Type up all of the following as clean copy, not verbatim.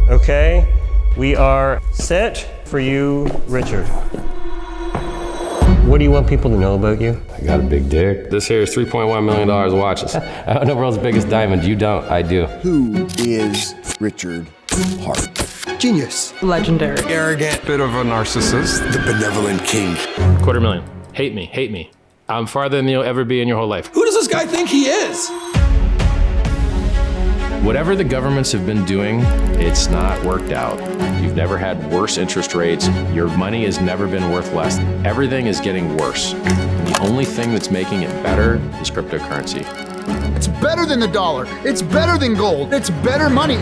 Okay, we are set for you, Richard. What do you want people to know about you? I got a big dick. This here is $3.1 million of watches. I own the world's biggest diamond. You don't, I do. Who is Richard Hart? Genius. Legendary. Arrogant. Bit of a narcissist. The benevolent king. $250,000. Hate me. I'm farther than you'll ever be in your whole life. Who does this guy think he is? Whatever the governments have been doing, it's not worked out. You've never had worse interest rates. Your money has never been worth less. Everything is getting worse. The only thing that's making it better is cryptocurrency. It's better than the dollar. It's better than gold. It's better money.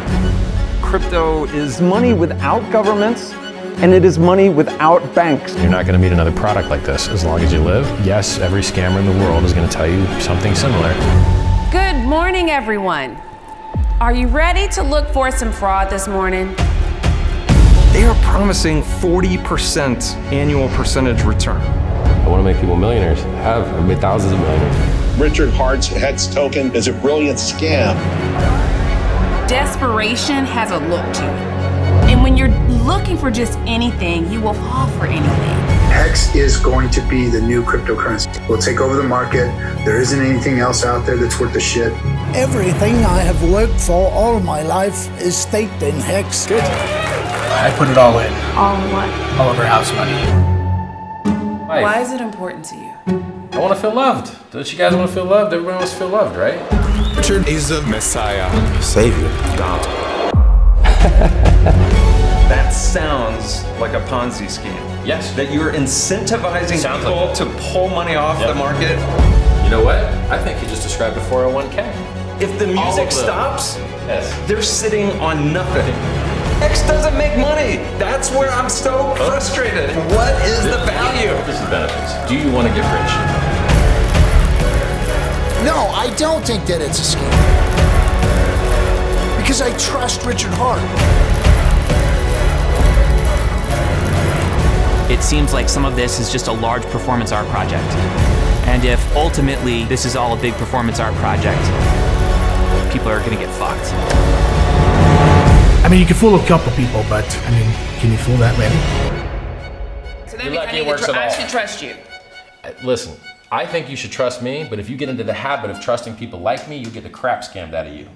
Crypto is money without governments, and it is money without banks. You're not gonna meet another product like this as long as you live. Yes, every scammer in the world is gonna tell you something similar. Good morning, everyone. Are you ready to look for some fraud this morning? They are promising 40% annual percentage return. I want to make people millionaires. I've made thousands of millionaires. Richard Hart's HEX token is a brilliant scam. Desperation has a look to it. And when you're looking for just anything, you will fall for anything. HEX is going to be the new cryptocurrency. We'll take over the market. There isn't anything else out there that's worth a shit. Everything I have worked for all my life is staked in HEX. Good. I put it all in. All in what? All of our house money. Why is it important to you? I wanna feel loved. Don't you guys wanna feel loved? Everybody wants to feel loved, right? Richard is the Messiah. Savior. God. That sounds like a Ponzi scheme. Yes. That you're incentivizing people to pull money off the market. You know what? I think you just described a 401k. If the music stops, yes, they're sitting on nothing. X doesn't make money. That's where I'm so frustrated. What is the value? This is benefits. Do you want to get rich? No, I don't think that it's a scam. Because I trust Richard Hart. It seems like some of this is just a large performance art project. And if ultimately this is all a big performance art project, people are gonna get fucked. I mean, you can fool a couple people, but I mean, can you fool that many? So that means I should trust you. Listen, I think you should trust me, but if you get into the habit of trusting people like me, you get the crap scammed out of you.